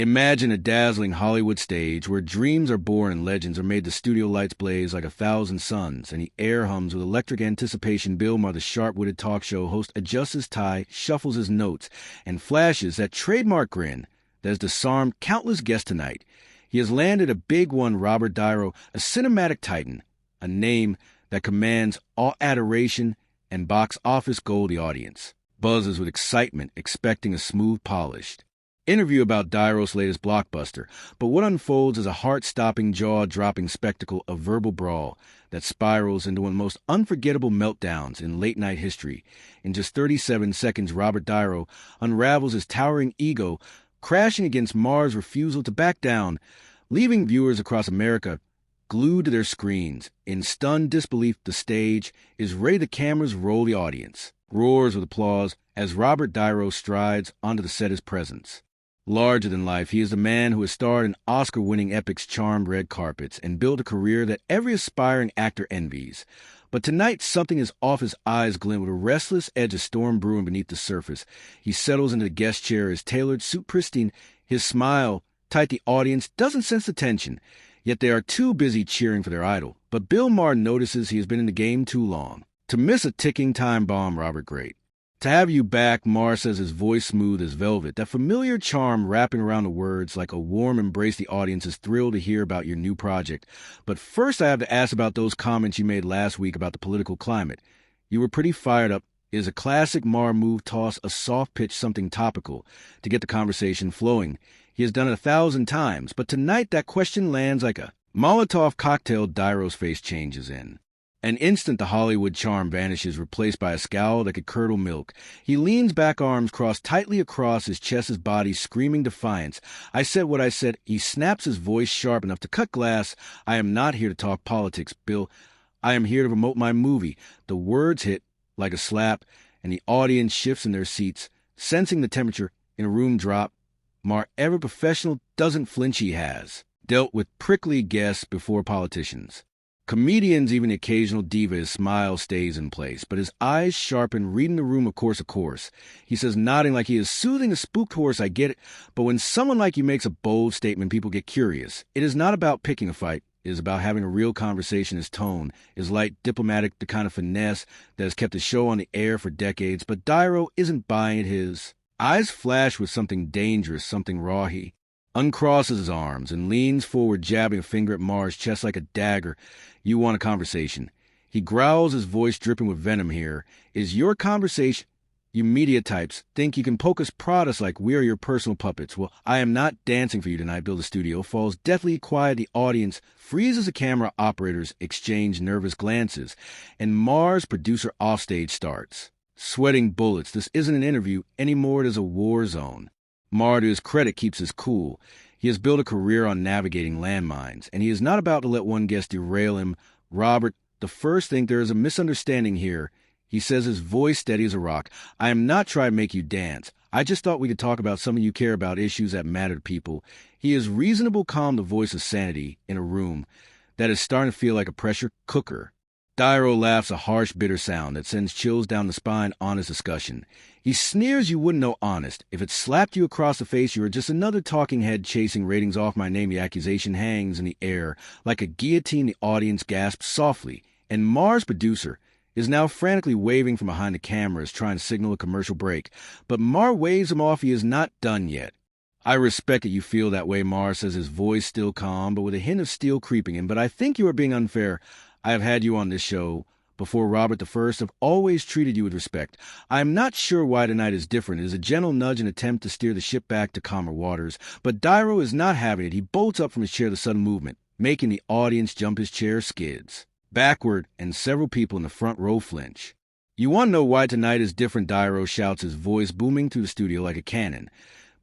Imagine a dazzling Hollywood stage where dreams are born and legends are made. The studio lights blaze like 1,000 suns, and the air hums with electric anticipation. Bill Maher, the sharp-witted talk show host, adjusts his tie, shuffles his notes, and flashes that trademark grin that has disarmed countless guests tonight. He has landed a big one, Robert Niro, a cinematic titan, a name that commands all adoration and box office gold. The audience buzzes with excitement, expecting a smooth, polished interview about Niro's latest blockbuster, but what unfolds is a heart-stopping, jaw-dropping spectacle of verbal brawl that spirals into one of the most unforgettable meltdowns in late-night history. In just 37 seconds, Robert Niro unravels his towering ego, crashing against Maher's refusal to back down, leaving viewers across America glued to their screens. In stunned disbelief, the stage is ready. The cameras roll. The audience roars with applause as Robert Niro strides onto the set. His presence larger than life. He is the man who has starred in Oscar-winning epics, charmed red carpets, and built a career that every aspiring actor envies. But tonight, something is off. His eyes glint with a restless edge of storm brewing beneath the surface. He settles into the guest chair, his tailored suit pristine, his smile tight. The audience doesn't sense the tension, yet they are too busy cheering for their idol. But Bill Maher notices he has been in the game too long to miss a ticking time bomb. Robert, great to have you back, Maher says, his voice smooth as velvet, that familiar charm wrapping around the words like a warm embrace. The audience is thrilled to hear about your new project. But first I have to ask about those comments you made last week about the political climate. You were pretty fired up. It is a classic Maher move, toss a soft pitch, something topical, to get the conversation flowing. He has done it 1,000 times, but tonight that question lands like a Molotov cocktail. Niro's face changes in an instant. The Hollywood charm vanishes, replaced by a scowl that could curdle milk. He leans back, arms crossed tightly across his chest, his body screaming defiance. I said what I said. He snaps, his voice sharp enough to cut glass. I am not here to talk politics, Bill. I am here to promote my movie. The words hit like a slap, and the audience shifts in their seats, sensing the temperature in a room drop. Maher, ever professional, doesn't flinch. He has dealt with prickly guests before, politicians, comedians, even the occasional diva. His smile stays in place, but his eyes sharpen, reading the room. Of course. He says, nodding like he is soothing a spooked horse. I get it, but when someone like you makes a bold statement, people get curious. It is not about picking a fight. It is about having a real conversation. His tone is light, diplomatic, the kind of finesse that has kept the show on the air for decades. But Niro isn't buying it. His eyes flash with something dangerous, something raw. He uncrosses his arms and leans forward, jabbing a finger at Maher's chest like a dagger. You want a conversation? He growls, his voice dripping with venom. Here is your conversation. You media types think you can poke us, prod us like we are your personal puppets. Well, I am not dancing for you tonight. Bill. The studio falls deathly quiet. The audience freezes. The camera operators exchange nervous glances, and Maher's producer offstage starts sweating bullets. This isn't an interview anymore. It is a war zone. Maher, to his credit, keeps his cool. He has built a career on navigating landmines, and he is not about to let one guest derail him. Robert, the first thing, there is a misunderstanding here. He says, his voice steady as a rock. I am not trying to make you dance. I just thought we could talk about something you care about, issues that matter to people. He is reasonable, calm, the voice of sanity in a room that is starting to feel like a pressure cooker. Niro laughs, a harsh, bitter sound that sends chills down the spine. Honest discussion. He sneers, you wouldn't know honest. If it slapped you across the face, you are just another talking head chasing ratings off my name. The accusation hangs in the air like a guillotine. The audience gasps softly, and Maher's producer is now frantically waving from behind the cameras, trying to signal a commercial break. But Maher waves him off. He is not done yet. I respect that you feel that way, Maher says, his voice still calm, but with a hint of steel creeping in. But I think you are being unfair. I have had you on this show before, Robert. The first have always treated you with respect. I am not sure why tonight is different. It is a gentle nudge, an attempt to steer the ship back to calmer waters. But Niro is not having it. He bolts up from his chair, the sudden movement, making the audience jump. His chair skids backward, and several people in the front row flinch. You want to know why tonight is different? Niro shouts, his voice booming through the studio like a cannon.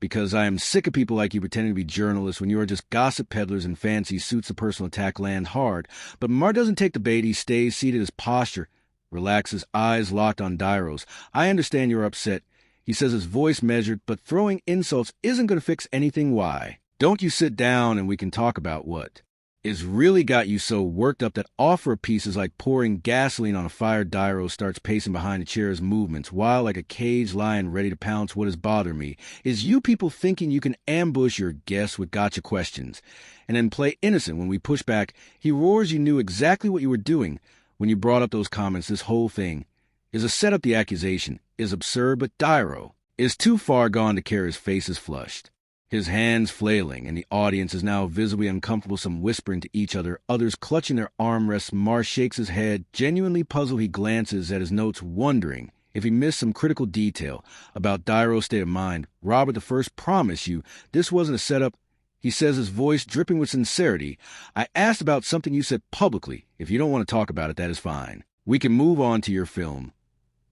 Because I am sick of people like you pretending to be journalists when you are just gossip peddlers in fancy suits. The personal attack land hard. But Maher doesn't take the bait. He stays seated, his posture relaxes, eyes locked on Niro's. I understand you're upset. He says, his voice measured, but throwing insults isn't going to fix anything. Why don't you sit down and we can talk about what It's really got you so worked up that offer piece is like pouring gasoline on a fire. Niro starts pacing behind the chair's movements, while like a caged lion ready to pounce. What is bothering me is you people thinking you can ambush your guests with gotcha questions, and then play innocent when we push back. He roars you knew exactly what you were doing when you brought up those comments. This whole thing is a setup. The accusation is absurd, but Niro is too far gone to care. His face is flushed, his hands flailing, and the audience is now visibly uncomfortable, some whispering to each other, others clutching their armrests. Maher shakes his head, genuinely puzzled. He glances at his notes, wondering if he missed some critical detail about Niro's state of mind. Robert, the first promise you this wasn't a setup, he says, his voice dripping with sincerity. I asked about something you said publicly. If you don't want to talk about it, that is fine. We can move on to your film.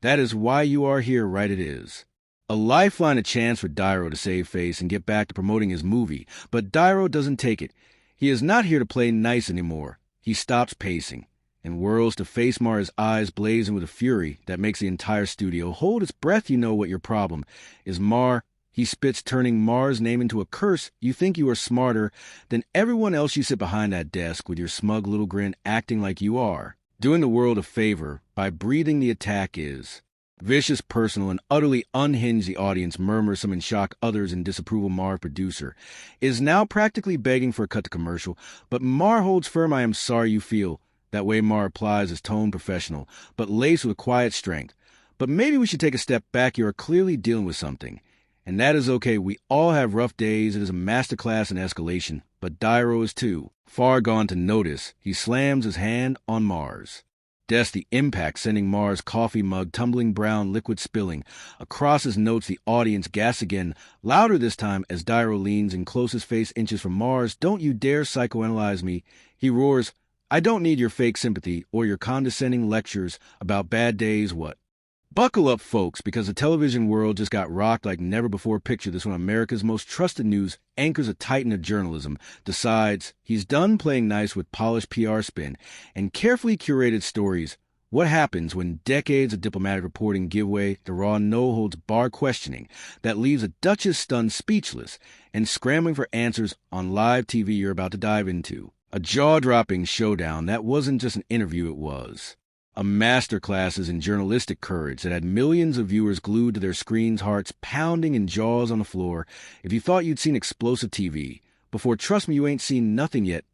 That is why you are here, right? It is a lifeline, a chance for Niro to save face and get back to promoting his movie. But Niro doesn't take it. He is not here to play nice anymore. He stops pacing and whirls to face Maher, his eyes blazing with a fury that makes the entire studio hold its breath. You know what your problem is, Maher. He spits, turning Maher's name into a curse. You think you are smarter than everyone else. You sit behind that desk with your smug little grin, acting like you are doing the world a favor by breathing. The attack is vicious, personal, and utterly unhinged. The audience murmurs, some in shock, others in disapproval. Maher, producer, is now practically begging for a cut to commercial, but Maher holds firm. I am sorry you feel that way. Maher applies his tone, professional, but laced with a quiet strength. But maybe we should take a step back. You are clearly dealing with something, and that is okay. We all have rough days. It is a masterclass in escalation, but Niro is too far gone to notice. He slams his hand on Maher's desk, the impact sending Maher's coffee mug tumbling, brown liquid spilling across his notes. The audience gasps again, louder this time, as Niro leans in close, his face inches from Maher's. Don't you dare psychoanalyze me, he roars. I don't need your fake sympathy or your condescending lectures about bad days. What? Buckle up, folks, because the television world just got rocked like never before. Picture this: when America's most trusted news anchors, a titan of journalism, decides he's done playing nice with polished PR spin and carefully curated stories. What happens when decades of diplomatic reporting give way to raw, no-holds-barred questioning that leaves a duchess stunned, speechless, and scrambling for answers on live TV? You're about to dive into a jaw-dropping showdown that wasn't just an interview, it was a masterclass in journalistic courage that had millions of viewers glued to their screens, hearts pounding and jaws on the floor. If you thought you'd seen explosive TV before, trust me, you ain't seen nothing yet.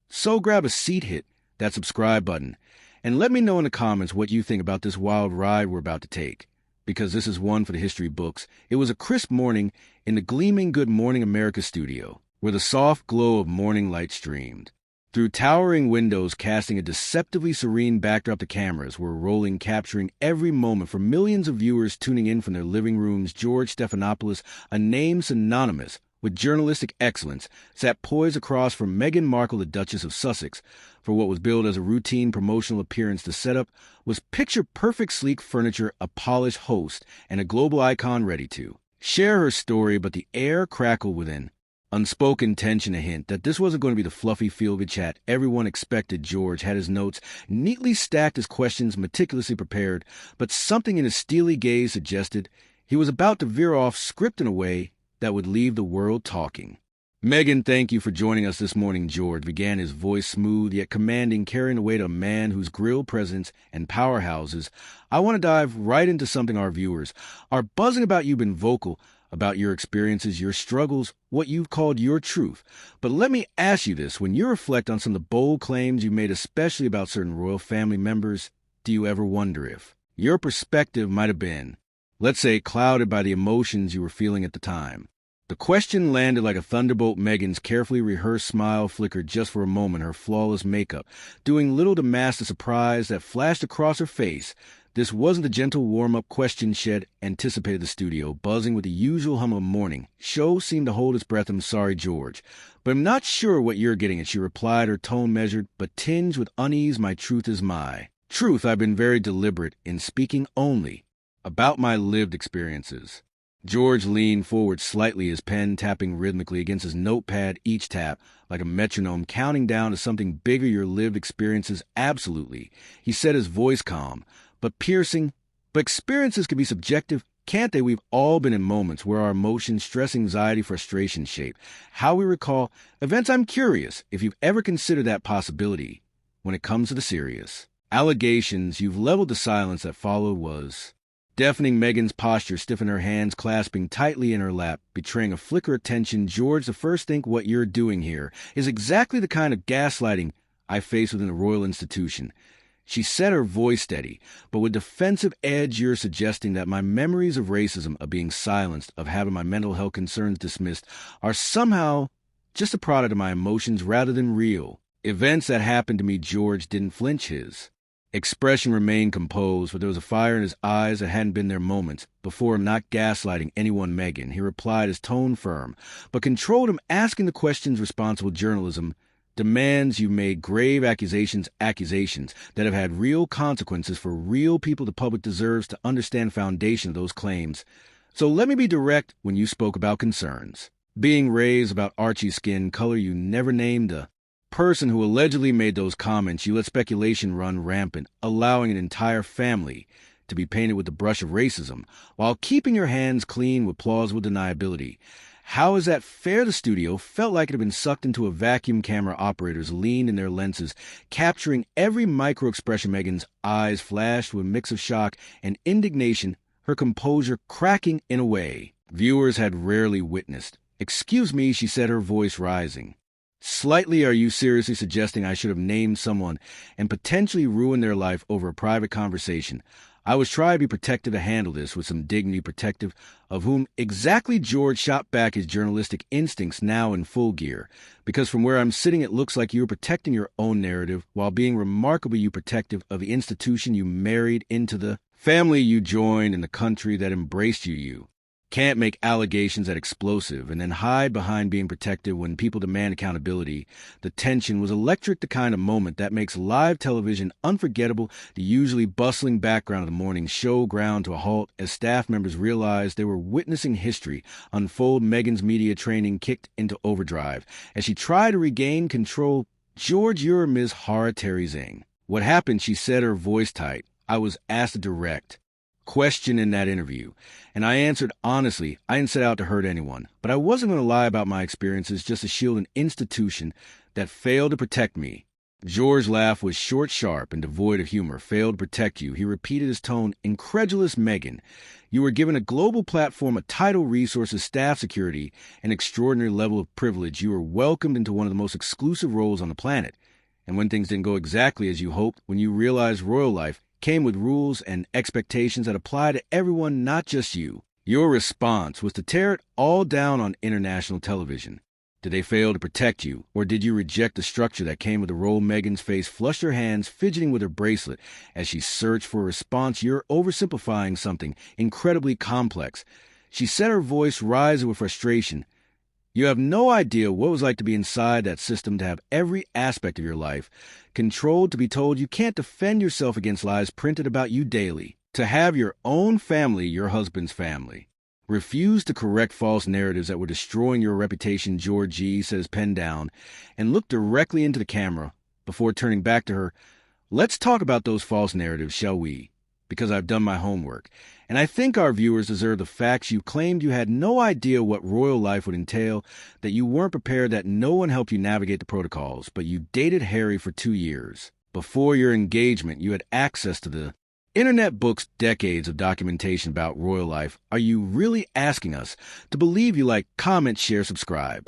So grab a seat, hit that subscribe button, and let me know in the comments what you think about this wild ride we're about to take, because this is one for the history books. It was a crisp morning in the gleaming Good Morning America studio, where the soft glow of morning light streamed through towering windows, casting a deceptively serene backdrop. The cameras were rolling, capturing every moment for millions of viewers tuning in from their living rooms. George Stephanopoulos, a name synonymous with journalistic excellence, sat poised across from Meghan Markle, the Duchess of Sussex, for what was billed as a routine promotional appearance. The setup was picture-perfect, sleek furniture, a polished host, and a global icon ready to share her story, but the air crackled within. Unspoken tension, a hint that this wasn't going to be the fluffy feel-good chat everyone expected. George had his notes neatly stacked, his questions meticulously prepared, but something in his steely gaze suggested he was about to veer off script in a way that would leave the world talking. Meghan, thank you for joining us this morning. George began, his voice smooth yet commanding, carrying the weight of a man whose grill presence and powerhouses. I want to dive right into something our viewers are buzzing about. You've been vocal about your experiences, your struggles, what you've called your truth. But let me ask you this: when you reflect on some of the bold claims you made, especially about certain royal family members, do you ever wonder if your perspective might have been, let's say, clouded by the emotions you were feeling at the time? The question landed like a thunderbolt. Meghan's carefully rehearsed smile flickered just for a moment, her flawless makeup doing little to mask the surprise that flashed across her face. This wasn't the gentle warm-up question she'd anticipated. The studio, buzzing with the usual hum of a morning show, seemed to hold its breath. I'm sorry, George, but I'm not sure what you're getting at, she replied, her tone measured but tinged with unease. My truth is my truth. I've been very deliberate in speaking only about my lived experiences. George leaned forward slightly, his pen tapping rhythmically against his notepad, each tap like a metronome, counting down to something bigger. Your lived experiences, absolutely, he said, his voice calm but piercing. But experiences can be subjective, Can't they? We've all been in moments where our emotions, stress, anxiety, frustration shape how we recall events. I'm curious if you've ever considered that possibility when it comes to the serious allegations. You've leveled the silence that followed was deafening. Megan's posture stiffened, her hands clasping tightly in her lap, betraying a flicker of tension. George, the first think what you're doing here is exactly the kind of gaslighting I face within the royal institution. She said, her voice steady, but with defensive edge. You're suggesting that my memories of racism, of being silenced, of having my mental health concerns dismissed, are somehow just a product of my emotions rather than real events that happened to me. George didn't flinch. His expression remained composed, but there was a fire in his eyes that hadn't been there moments before. I'm not gaslighting anyone, Megan, he replied, his tone firm, but controlled. Him asking the questions responsible journalism demands. You made grave accusations that have had real consequences for real people. The public deserves to understand the foundation of those claims. So let me be direct. When you spoke about concerns being raised about Archie's skin color, you never named the person who allegedly made those comments. You let speculation run rampant, allowing an entire family to be painted with the brush of racism while keeping your hands clean with plausible deniability. How is that fair? The studio felt like it had been sucked into a vacuum. Camera operators leaned in their lenses, capturing every micro-expression. Megan's eyes flashed with a mix of shock and indignation, her composure cracking in a way viewers had rarely witnessed. Excuse me, she said, her voice rising slightly. Are you seriously suggesting I should have named someone and potentially ruined their life over a private conversation? I was trying to be protective, to handle this with some dignity. Protective of whom exactly? George shot back, his journalistic instincts now in full gear. Because from where I'm sitting, it looks like you were protecting your own narrative while being remarkably protective of the institution you married into, the family you joined, and the country that embraced you. You can't make allegations that explosive and then hide behind being protected when people demand accountability. The tension was electric, the kind of moment that makes live television unforgettable. The usually bustling background of the morning show ground to a halt as staff members realized they were witnessing history unfold. Megan's media training kicked into overdrive as she tried to regain control. George, you're Ms. Hara Terry Zing. What happened? She said, her voice tight. I was asked a direct question in that interview, and I answered honestly. I didn't set out to hurt anyone, but I wasn't going to lie about my experiences just to shield an institution that failed to protect me. George's laugh was short, sharp, and devoid of humor. Failed to protect you, he repeated, his tone incredulous. Megan, you were given a global platform, a title, resources, staff, security, an extraordinary level of privilege. You were welcomed into one of the most exclusive roles on the planet. And when things didn't go exactly as you hoped, when you realized royal life came with rules and expectations that apply to everyone, not just you, your response was to tear it all down on international television. Did they fail to protect you, or did you reject the structure that came with the role? Megan's face flushed, her hands fidgeting with her bracelet as she searched for a response. You're oversimplifying something incredibly complex, she said, her voice rising with frustration. You have no idea what it was like to be inside that system, to have every aspect of your life controlled, to be told you can't defend yourself against lies printed about you daily, to have your own family, your husband's family, refuse to correct false narratives that were destroying your reputation. George G. set his pen down and looked directly into the camera before turning back to her. Let's talk about those false narratives, shall we? Because I've done my homework, and I think our viewers deserve the facts. You claimed you had no idea what royal life would entail, that you weren't prepared, that no one helped you navigate the protocols, but you dated Harry for 2 years. Before your engagement, you had access to the internet, books, decades of documentation about royal life. Are you really asking us to believe you? Like, comment, share, subscribe.